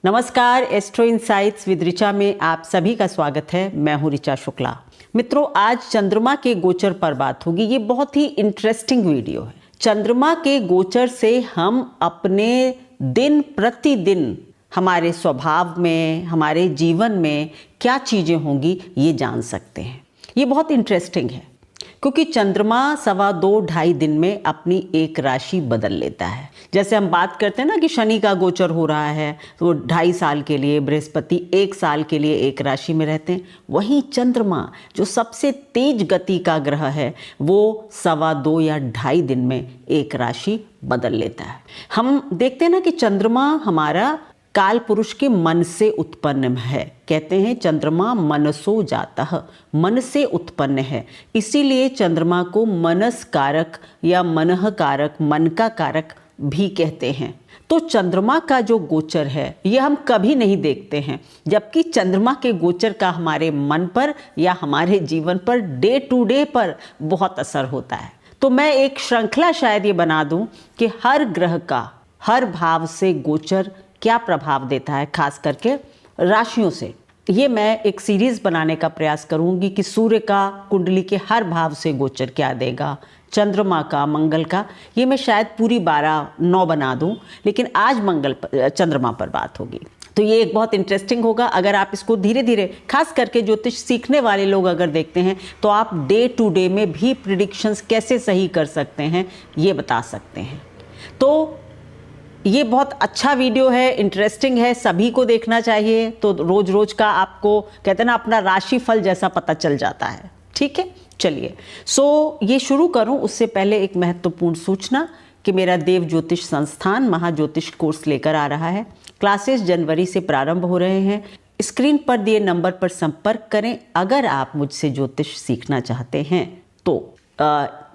नमस्कार, astro insights with Richa में आप सभी का स्वागत है। मैं हूं ऋचा शुक्ला। मित्रों, आज चंद्रमा के गोचर पर बात होगी। ये बहुत ही इंटरेस्टिंग वीडियो है। चंद्रमा के गोचर से हम अपने दिन प्रतिदिन हमारे स्वभाव में, हमारे जीवन में क्या चीज़ें होंगी ये जान सकते हैं। ये बहुत इंटरेस्टिंग है क्योंकि चंद्रमा 2.5 दिन में अपनी एक राशि बदल लेता है। जैसे हम बात करते हैं ना कि शनि का गोचर हो रहा है तो 2.5 साल के लिए, बृहस्पति 1 साल के लिए एक राशि में रहते हैं। वहीं चंद्रमा जो सबसे तेज गति का ग्रह है वो 2.25 या 2.5 दिन में एक राशि बदल लेता है। हम देखते हैं ना कि चंद्रमा हमारा काल पुरुष के मन से उत्पन्न है। कहते हैं चंद्रमा मनसो जातः, मन से उत्पन्न है। इसीलिए चंद्रमा को मनस कारक या मनः कारक, मन का कारक भी कहते हैं। तो चंद्रमा का जो गोचर है ये हम कभी नहीं देखते हैं, जबकि चंद्रमा के गोचर का हमारे मन पर या हमारे जीवन पर डे टू डे पर बहुत असर होता है। तो मैं एक श्रृंखला शायद ये बना दूं कि हर ग्रह का हर भाव से गोचर क्या प्रभाव देता है, खास करके राशियों से। ये मैं एक सीरीज बनाने का प्रयास करूंगी कि सूर्य का कुंडली के हर भाव से गोचर क्या देगा, चंद्रमा का, मंगल का। ये मैं शायद पूरी 12-9 बना दूं, लेकिन आज चंद्रमा पर बात होगी। तो ये एक बहुत इंटरेस्टिंग होगा। अगर आप इसको धीरे धीरे, खास करके ज्योतिष सीखने वाले लोग अगर देखते हैं तो आप डे टू डे में भी प्रिडिक्शंस कैसे सही कर सकते हैं ये बता सकते हैं। तो ये बहुत अच्छा वीडियो है, इंटरेस्टिंग है, सभी को देखना चाहिए। तो रोज रोज का आपको कहते हैं ना अपना राशि फल जैसा पता चल जाता है। ठीक है, चलिए ये शुरू करूं उससे पहले एक महत्वपूर्ण सूचना कि मेरा देव ज्योतिष संस्थान महाज्योतिष कोर्स लेकर आ रहा है। क्लासेस जनवरी से प्रारंभ हो रहे हैं। स्क्रीन पर दिए नंबर पर संपर्क करें अगर आप मुझसे ज्योतिष सीखना चाहते हैं तो।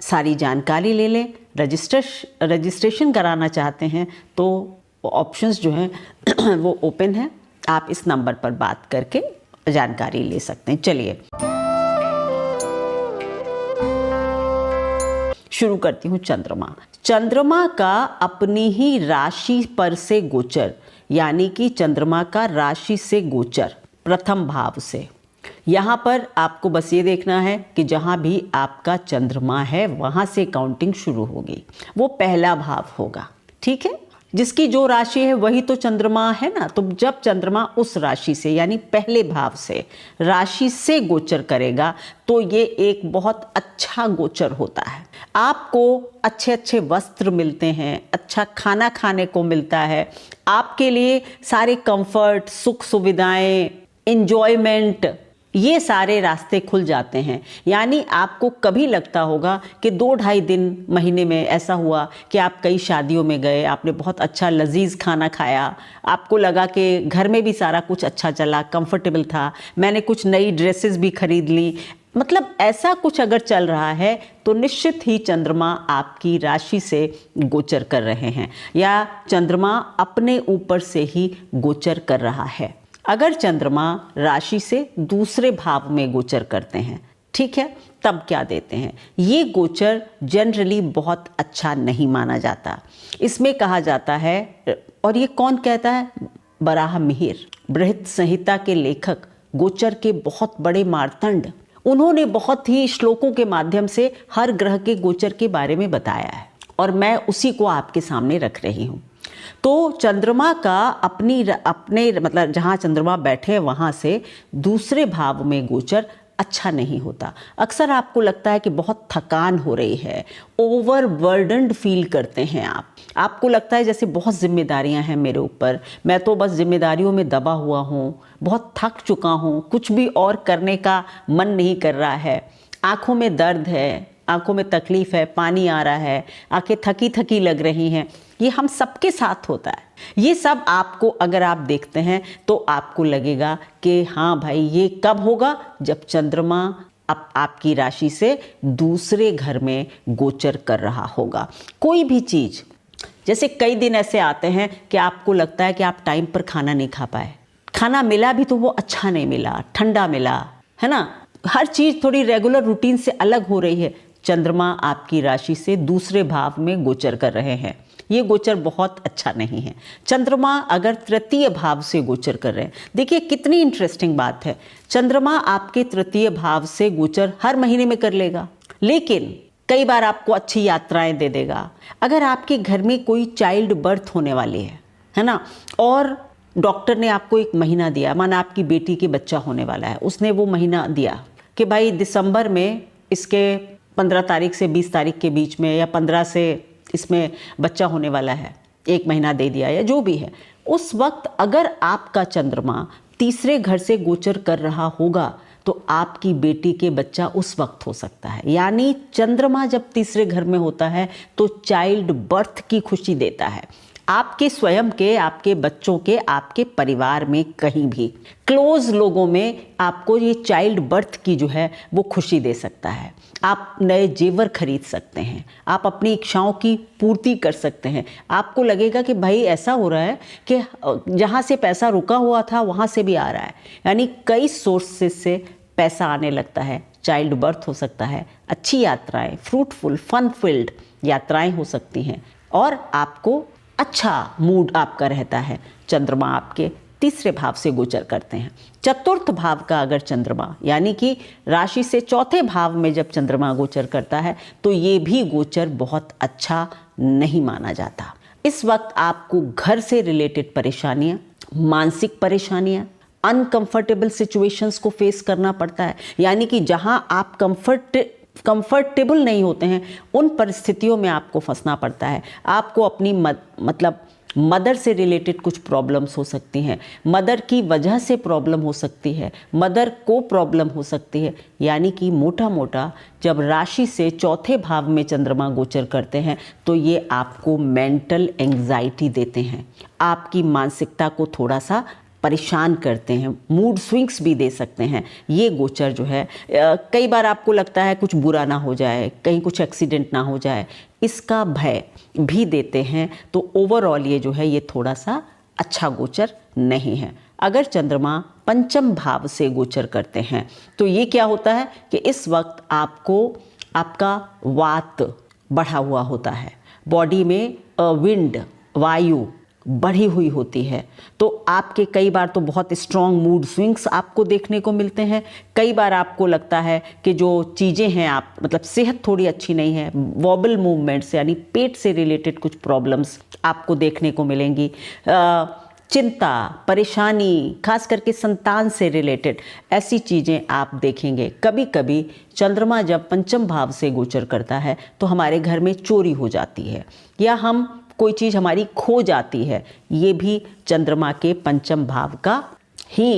सारी जानकारी ले लें। रजिस्ट्रेशन कराना चाहते हैं तो ऑप्शंस जो हैं वो ओपन है। आप इस नंबर पर बात करके जानकारी ले सकते हैं। चलिए शुरू करती हूँ। चंद्रमा का अपनी ही राशि पर से गोचर, यानी कि चंद्रमा का राशि से गोचर प्रथम भाव से। यहाँ पर आपको बस ये देखना है कि जहाँ भी आपका चंद्रमा है वहाँ से काउंटिंग शुरू होगी। वो पहला भाव होगा। ठीक है, जिसकी जो राशि है वही तो चंद्रमा है ना। तो जब चंद्रमा उस राशि से यानी पहले भाव से राशि से गोचर करेगा तो ये एक बहुत अच्छा गोचर होता है। आपको अच्छे अच्छे वस्त्र मिलते हैं, अच्छा खाना खाने को मिलता है, आपके लिए सारे कंफर्ट, सुख सुविधाएं, एंजॉयमेंट, ये सारे रास्ते खुल जाते हैं। यानी आपको कभी लगता होगा कि 2-2.5 दिन महीने में ऐसा हुआ कि आप कई शादियों में गए, आपने बहुत अच्छा लजीज खाना खाया, आपको लगा कि घर में भी सारा कुछ अच्छा चला, कंफर्टेबल था, मैंने कुछ नई ड्रेसेस भी खरीद ली। मतलब ऐसा कुछ अगर चल रहा है तो निश्चित ही चंद्रमा आपकी राशि से गोचर कर रहे हैं या चंद्रमा अपने ऊपर से ही गोचर कर रहा है। अगर चंद्रमा राशि से दूसरे भाव में गोचर करते हैं, ठीक है, तब क्या देते हैं? ये गोचर जनरली बहुत अच्छा नहीं माना जाता। इसमें कहा जाता है, और ये कौन कहता है? बराह मिहिर, बृहत संहिता के लेखक, गोचर के बहुत बड़े मार्तंड। उन्होंने बहुत ही श्लोकों के माध्यम से हर ग्रह के गोचर के बारे में बताया है और मैं उसी को आपके सामने रख रही हूँ। तो चंद्रमा का अपने मतलब जहाँ चंद्रमा बैठे हैं वहाँ से दूसरे भाव में गोचर अच्छा नहीं होता। अक्सर आपको लगता है कि बहुत थकान हो रही है, ओवरबर्डन्ड फील करते हैं आपको लगता है जैसे बहुत जिम्मेदारियां हैं मेरे ऊपर, मैं तो बस जिम्मेदारियों में दबा हुआ हूँ, बहुत थक चुका हूँ, कुछ भी और करने का मन नहीं कर रहा है, आँखों में दर्द है, आंखों में तकलीफ है, पानी आ रहा है, आंखें थकी थकी लग रही हैं। ये हम सबके साथ होता है। ये सब आपको अगर आप देखते हैं तो आपको लगेगा कि हाँ भाई, ये कब होगा? जब चंद्रमा आपकी राशि से दूसरे घर में गोचर कर रहा होगा। कोई भी चीज़, जैसे कई दिन ऐसे आते हैं कि आपको लगता है कि आप टाइम पर खाना नहीं खा पाए, खाना मिला भी तो वो अच्छा नहीं मिला, ठंडा मिला, है ना। हर चीज़ थोड़ी रेगुलर रूटीन से अलग हो रही है। चंद्रमा आपकी राशि से दूसरे भाव में गोचर कर रहे हैं। ये गोचर बहुत अच्छा नहीं है। चंद्रमा अगर तृतीय भाव से गोचर कर रहे हैं, देखिए कितनी इंटरेस्टिंग बात है, चंद्रमा आपके तृतीय भाव से गोचर हर महीने में कर लेगा, लेकिन कई बार आपको अच्छी यात्राएं दे देगा। अगर आपके घर में कोई चाइल्ड बर्थ होने वाली है ना, और डॉक्टर ने आपको एक महीना दिया, माना आपकी बेटी के बच्चा होने वाला है, उसने वो महीना दिया कि भाई दिसंबर में इसके 15 तारीख से 20 तारीख के बीच में, या 15 से इसमें बच्चा होने वाला है, एक महीना दे दिया या जो भी है, उस वक्त अगर आपका चंद्रमा तीसरे घर से गोचर कर रहा होगा तो आपकी बेटी के बच्चा उस वक्त हो सकता है। यानी चंद्रमा जब तीसरे घर में होता है तो चाइल्ड बर्थ की खुशी देता है, आपके स्वयं के, आपके बच्चों के, आपके परिवार में, कहीं भी क्लोज लोगों में आपको ये चाइल्ड बर्थ की जो है वो खुशी दे सकता है। आप नए जेवर खरीद सकते हैं, आप अपनी इच्छाओं की पूर्ति कर सकते हैं। आपको लगेगा कि भाई ऐसा हो रहा है कि जहाँ से पैसा रुका हुआ था वहाँ से भी आ रहा है, यानी कई सोर्सेस से पैसा आने लगता है। चाइल्ड बर्थ हो सकता है, अच्छी यात्राएं, फ्रूटफुल फन फिल्ड यात्राएं हो सकती हैं, और आपको अच्छा मूड आपका रहता है। चंद्रमा आपके तीसरे भाव से गोचर करते हैं। चतुर्थ भाव का अगर चंद्रमा, यानी कि राशि से चौथे भाव में जब चंद्रमा गोचर करता है तो ये भी गोचर बहुत अच्छा नहीं माना जाता। इस वक्त आपको घर से रिलेटेड परेशानियां, मानसिक परेशानियां, अनकंफर्टेबल सिचुएशंस को फेस करना पड़ता है। यानी कि जहां आप कंफर्टेबल नहीं होते हैं, उन परिस्थितियों में आपको फंसना पड़ता है। आपको अपनी मतलब मदर से रिलेटेड कुछ प्रॉब्लम्स हो सकती हैं, मदर की वजह से प्रॉब्लम हो सकती है, मदर को प्रॉब्लम हो सकती है। यानी कि मोटा मोटा जब राशि से चौथे भाव में चंद्रमा गोचर करते हैं तो ये आपको मेंटल एंग्जाइटी देते हैं, आपकी मानसिकता को थोड़ा सा परेशान करते हैं, मूड स्विंग्स भी दे सकते हैं। ये गोचर जो है कई बार आपको लगता है कुछ बुरा ना हो जाए, कहीं कुछ एक्सीडेंट ना हो जाए, इसका भय भी देते हैं। तो ओवरऑल ये जो है ये थोड़ा सा अच्छा गोचर नहीं है। अगर चंद्रमा पंचम भाव से गोचर करते हैं तो ये क्या होता है कि इस वक्त आपको आपका वात बढ़ा हुआ होता है, बॉडी में विंड, वायु बढ़ी हुई होती है, तो आपके कई बार तो बहुत स्ट्रॉन्ग मूड स्विंग्स आपको देखने को मिलते हैं। कई बार आपको लगता है कि जो चीज़ें हैं आप मतलब सेहत थोड़ी अच्छी नहीं है, वॉबल मूवमेंट्स यानी पेट से रिलेटेड कुछ प्रॉब्लम्स आपको देखने को मिलेंगी। चिंता, परेशानी, खास करके संतान से रिलेटेड ऐसी चीज़ें आप देखेंगे। कभी कभी चंद्रमा जब पंचम भाव से गोचर करता है तो हमारे घर में चोरी हो जाती है, या हम कोई चीज़ हमारी खो जाती है, ये भी चंद्रमा के पंचम भाव का ही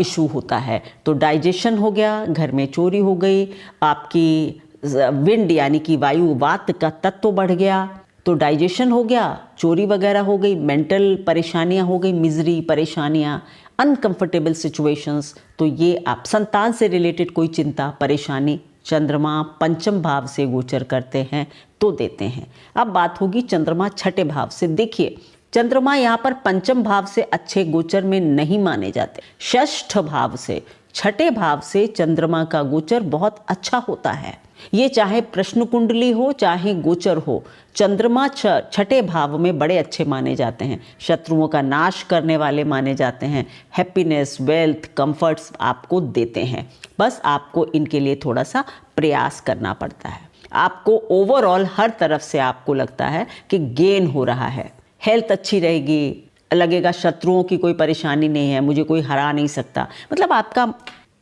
इशू होता है। तो डाइजेशन हो गया, घर में चोरी हो गई, आपकी विंड यानी कि वायु वात का तत्व बढ़ गया, तो डाइजेशन हो गया, चोरी वगैरह हो गई, मेंटल परेशानियां हो गई, मिजरी, परेशानियां, अनकंफर्टेबल सिचुएशंस। तो ये आप संतान से रिलेटेड कोई चिंता, परेशानी चंद्रमा पंचम भाव से गोचर करते हैं तो देते हैं। अब बात होगी चंद्रमा छठे भाव से। देखिए चंद्रमा यहाँ पर पंचम भाव से अच्छे गोचर में नहीं माने जाते, षष्ठ भाव से, छठे भाव से चंद्रमा का गोचर बहुत अच्छा होता है। ये चाहे प्रश्न कुंडली हो चाहे गोचर हो, चंद्रमा छठे भाव में बड़े अच्छे माने जाते हैं, शत्रुओं का नाश करने वाले माने जाते हैं, हैप्पीनेस, वेल्थ, कंफर्ट्स आपको देते हैं। बस आपको इनके लिए थोड़ा सा प्रयास करना पड़ता है। आपको ओवरऑल हर तरफ से आपको लगता है कि गेन हो रहा है, हेल्थ अच्छी रहेगी, लगेगा शत्रुओं की कोई परेशानी नहीं है, मुझे कोई हरा नहीं सकता, मतलब आपका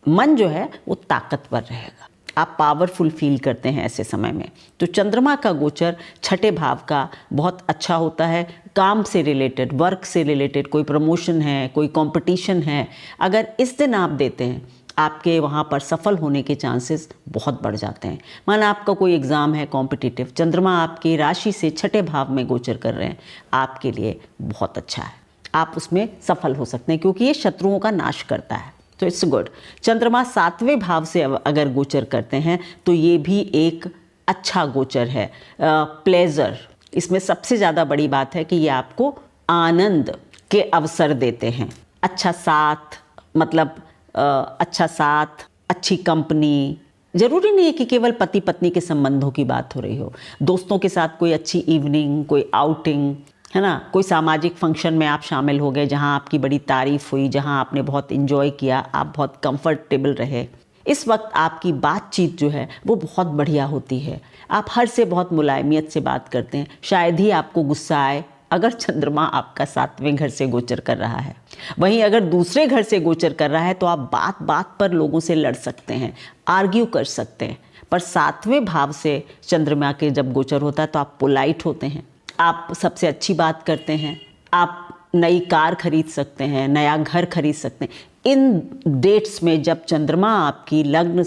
मन जो है वो ताकतवर रहेगा, आप पावरफुल फील करते हैं ऐसे समय में। तो चंद्रमा का गोचर छठे भाव का बहुत अच्छा होता है। काम से रिलेटेड, वर्क से रिलेटेड कोई प्रमोशन है, कोई कंपटीशन है, अगर इस दिन आप देते हैं आपके वहाँ पर सफल होने के चांसेस बहुत बढ़ जाते हैं। माना आपका कोई एग्ज़ाम है कॉम्पिटिटिव, चंद्रमा आपकी राशि से छठे भाव में गोचर कर रहे हैं, आपके लिए बहुत अच्छा है, आप उसमें सफल हो सकते हैं क्योंकि ये शत्रुओं का नाश करता है, तो इट्स गुड। चंद्रमा सातवें भाव से अगर गोचर करते हैं तो ये भी एक अच्छा गोचर है, प्लेजर। इसमें सबसे ज़्यादा बड़ी बात है कि ये आपको आनंद के अवसर देते हैं, अच्छा साथ, मतलब अच्छा साथ, अच्छी कंपनी, जरूरी नहीं है कि केवल पति पत्नी के संबंधों की बात हो रही हो, दोस्तों के साथ कोई अच्छी इवनिंग, कोई आउटिंग, है ना, कोई सामाजिक फंक्शन में आप शामिल हो गए जहां आपकी बड़ी तारीफ हुई, जहां आपने बहुत इंजॉय किया, आप बहुत कंफर्टेबल रहे। इस वक्त आपकी बातचीत जो है वो बहुत बढ़िया होती है, आप हर से बहुत मुलायमियत से बात करते हैं। शायद ही आपको गुस्सा आए अगर चंद्रमा आपका 7वें घर से गोचर कर रहा है। वहीं अगर दूसरे घर से गोचर कर रहा है तो आप बात बात पर लोगों से लड़ सकते हैं, आर्ग्यू कर सकते हैं। पर 7वें भाव से चंद्रमा के जब गोचर होता है तो आप पोलाइट होते हैं, आप सबसे अच्छी बात करते हैं, आप नई कार खरीद सकते हैं, नया घर खरीद सकते हैं। इन डेट्स में जब चंद्रमा आपकी लग्न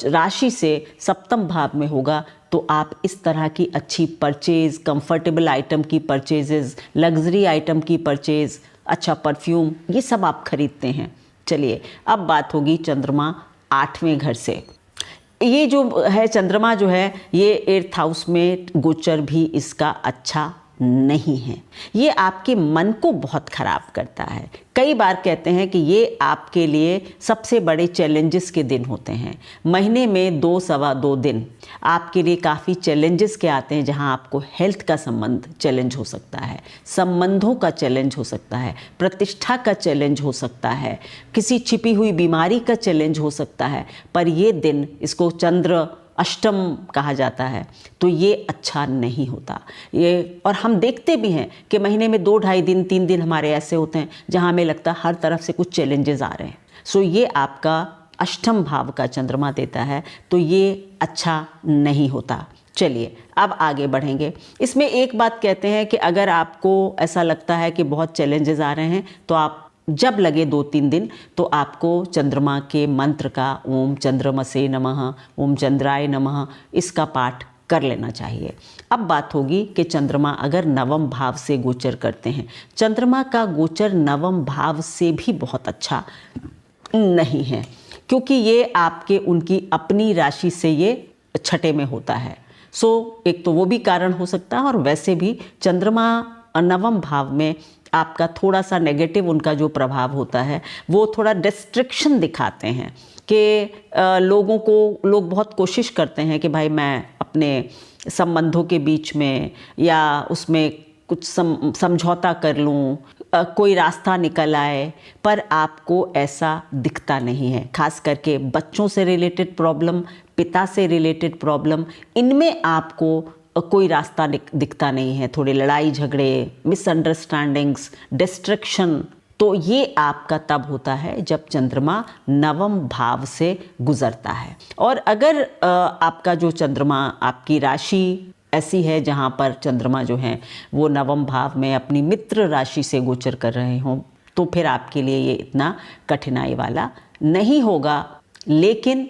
राशि से 7म भाव में होगा तो आप इस तरह की अच्छी परचेज, कंफर्टेबल आइटम की परचेजेस, लग्जरी आइटम की परचेज, अच्छा परफ्यूम, ये सब आप खरीदते हैं। चलिए अब बात होगी चंद्रमा 8वें घर से। ये जो है चंद्रमा जो है ये 8th हाउस में गोचर भी इसका अच्छा नहीं है। ये आपके मन को बहुत ख़राब करता है। कई बार कहते हैं कि ये आपके लिए सबसे बड़े चैलेंजेस के दिन होते हैं। महीने में 2 सवा 2 दिन आपके लिए काफ़ी चैलेंजेस के आते हैं, जहां आपको हेल्थ का संबंध चैलेंज हो सकता है, संबंधों का चैलेंज हो सकता है, प्रतिष्ठा का चैलेंज हो सकता है, किसी छिपी हुई बीमारी का चैलेंज हो सकता है। पर ये दिन, इसको चंद्र अष्टम कहा जाता है, तो ये अच्छा नहीं होता। ये और हम देखते भी हैं कि महीने में 2 ढाई दिन 3 दिन हमारे ऐसे होते हैं जहां हमें लगता है हर तरफ से कुछ चैलेंजेस आ रहे हैं। सो ये आपका अष्टम भाव का चंद्रमा देता है, तो ये अच्छा नहीं होता। चलिए अब आगे बढ़ेंगे। इसमें एक बात कहते हैं कि अगर आपको ऐसा लगता है कि बहुत चैलेंजेस आ रहे हैं तो आप जब लगे 2-3 दिन तो आपको चंद्रमा के मंत्र का ओम चंद्रमसे नमः, ओम चंद्राय नमः, इसका पाठ कर लेना चाहिए। अब बात होगी कि चंद्रमा अगर 9वें भाव से गोचर करते हैं। चंद्रमा का गोचर 9वें भाव से भी बहुत अच्छा नहीं है, क्योंकि ये आपके उनकी अपनी राशि से ये 6ठे में होता है। सो एक तो वो भी कारण हो सकता है, और वैसे भी चंद्रमा 9वें भाव में आपका थोड़ा सा नेगेटिव उनका जो प्रभाव होता है वो थोड़ा डिस्ट्रैक्शन दिखाते हैं कि लोग बहुत कोशिश करते हैं कि भाई मैं अपने संबंधों के बीच में या उसमें कुछ समझौता कर लूँ, कोई रास्ता निकल आए, पर आपको ऐसा दिखता नहीं है। खास करके बच्चों से रिलेटेड प्रॉब्लम, पिता से रिलेटेड प्रॉब्लम, इनमें आपको कोई रास्ता दिखता नहीं है। थोड़े लड़ाई झगड़े, मिसअंडरस्टैंडिंग्स, डिस्ट्रैक्शन, तो ये आपका तब होता है जब चंद्रमा 9वें भाव से गुजरता है। और अगर आपका जो चंद्रमा, आपकी राशि ऐसी है जहाँ पर चंद्रमा जो है वो 9वें भाव में अपनी मित्र राशि से गोचर कर रहे हों, तो फिर आपके लिए ये इतना कठिनाई वाला नहीं होगा। लेकिन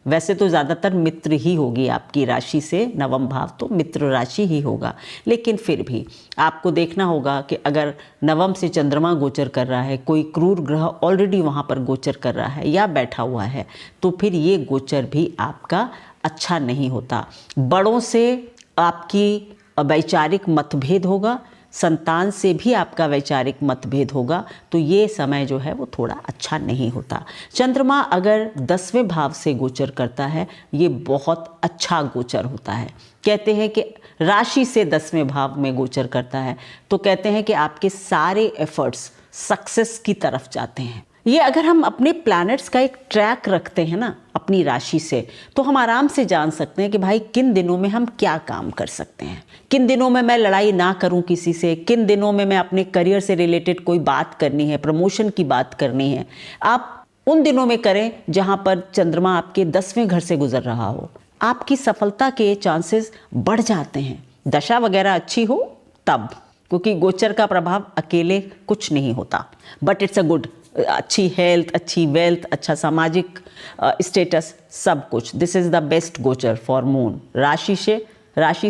वैसे तो ज़्यादातर मित्र ही होगी आपकी राशि से, 9वें भाव तो मित्र राशि ही होगा। लेकिन फिर भी आपको देखना होगा कि अगर 9वें से चंद्रमा गोचर कर रहा है, कोई क्रूर ग्रह ऑलरेडी वहाँ पर गोचर कर रहा है या बैठा हुआ है, तो फिर ये गोचर भी आपका अच्छा नहीं होता। बड़ों से आपकी वैचारिक मतभेद होगा, संतान से भी आपका वैचारिक मतभेद होगा, तो ये समय जो है वो थोड़ा अच्छा नहीं होता। चंद्रमा अगर 10वें भाव से गोचर करता है, ये बहुत अच्छा गोचर होता है। कहते हैं कि राशि से 10वें भाव में गोचर करता है तो कहते हैं कि आपके सारे एफर्ट्स सक्सेस की तरफ जाते हैं। ये अगर हम अपने प्लैनेट्स का एक ट्रैक रखते हैं ना अपनी राशि से, तो हम आराम से जान सकते हैं कि भाई किन दिनों में हम क्या काम कर सकते हैं, किन दिनों में मैं लड़ाई ना करूं किसी से, किन दिनों में मैं अपने करियर से रिलेटेड कोई बात करनी है, प्रमोशन की बात करनी है। आप उन दिनों में करें जहां पर चंद्रमा आपके 10वें घर से गुजर रहा हो, आपकी सफलता के चांसेस बढ़ जाते हैं। दशा वगैरह अच्छी हो तब, क्योंकि गोचर का प्रभाव अकेले कुछ नहीं होता, बट इट्स अ गुड, अच्छी हेल्थ, अच्छी वेल्थ, अच्छा सामाजिक स्टेटस, सब कुछ। दिस इज़ द बेस्ट गोचर फॉर मून, राशि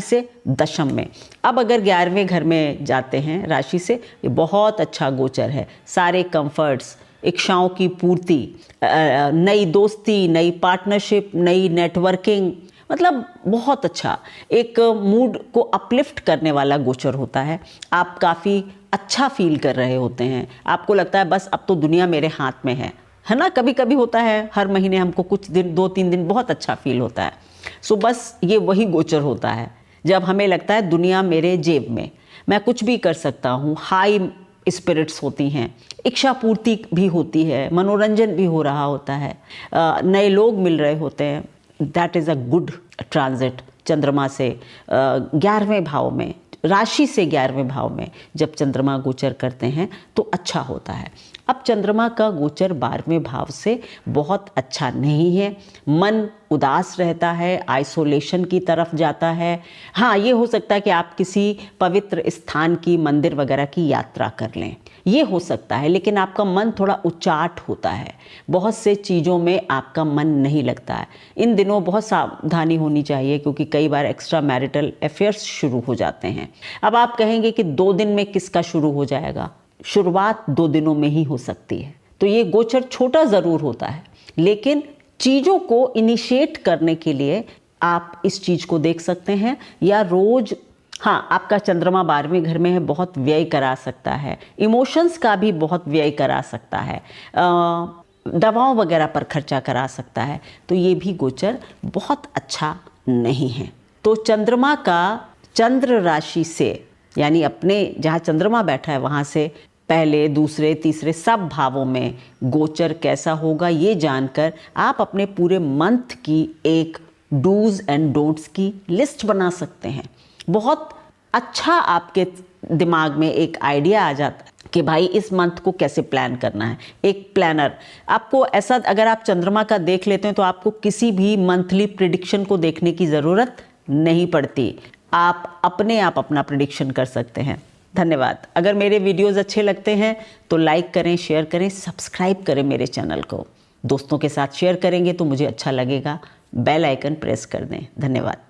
से दशम में। अब अगर 11वें घर में जाते हैं राशि से, ये बहुत अच्छा गोचर है। सारे कंफर्ट्स, इच्छाओं की पूर्ति, नई दोस्ती, नई पार्टनरशिप, नई नेटवर्किंग, मतलब बहुत अच्छा एक मूड को अपलिफ्ट करने वाला गोचर होता है। आप काफ़ी अच्छा फील कर रहे होते हैं, आपको लगता है बस अब तो दुनिया मेरे हाथ में है है ना, कभी कभी होता है, हर महीने हमको कुछ दिन 2-3 दिन बहुत अच्छा फील होता है। सो बस ये वही गोचर होता है जब हमें लगता है दुनिया मेरे जेब में, मैं कुछ भी कर सकता हूँ, हाई स्पिरिट्स होती हैं, इच्छा पूर्ति भी होती है, मनोरंजन भी हो रहा होता है, नए लोग मिल रहे होते हैं। That is a good transit चंद्रमा से 11वें भाव में, राशि से 11वें भाव में जब चंद्रमा गोचर करते हैं तो अच्छा होता है। अब चंद्रमा का गोचर 12वें भाव से बहुत अच्छा नहीं है, मन उदास रहता है, आइसोलेशन की तरफ जाता है। हाँ, ये हो सकता है कि आप किसी पवित्र स्थान की, मंदिर वगैरह की यात्रा कर लें, ये हो सकता है, लेकिन आपका मन थोड़ा उचाट होता है, बहुत से चीज़ों में आपका मन नहीं लगता है। इन दिनों बहुत सावधानी होनी चाहिए क्योंकि कई बार एक्स्ट्रा मैरिटल अफेयर्स शुरू हो जाते हैं। अब आप कहेंगे कि 2 दिन में किसका शुरू हो जाएगा? शुरुआत 2 दिनों में ही हो सकती है। तो ये गोचर छोटा ज़रूर होता है, लेकिन चीज़ों को इनिशिएट करने के लिए आप इस चीज़ को देख सकते हैं। या रोज़, हाँ, आपका चंद्रमा 12वें घर में है, बहुत व्यय करा सकता है, इमोशंस का भी बहुत व्यय करा सकता है, दवाओं वगैरह पर खर्चा करा सकता है। तो ये भी गोचर बहुत अच्छा नहीं है। तो चंद्रमा का चंद्र राशि से, यानी अपने जहाँ चंद्रमा बैठा है वहाँ से पहले, दूसरे, तीसरे सब भावों में गोचर कैसा होगा, ये जानकर आप अपने पूरे मंथ की एक डूज एंड डोंट्स की लिस्ट बना सकते हैं। बहुत अच्छा आपके दिमाग में एक आइडिया आ जाता है कि भाई इस मंथ को कैसे प्लान करना है। एक प्लानर आपको ऐसा, अगर आप चंद्रमा का देख लेते हैं तो आपको किसी भी मंथली प्रिडिक्शन को देखने की ज़रूरत नहीं पड़ती, आप अपने आप अपना प्रिडिक्शन कर सकते हैं। धन्यवाद। अगर मेरे वीडियोज़ अच्छे लगते हैं तो लाइक करें, शेयर करें, सब्सक्राइब करें मेरे चैनल को। दोस्तों के साथ शेयर करेंगे तो मुझे अच्छा लगेगा। बेल आइकन प्रेस कर दें। धन्यवाद।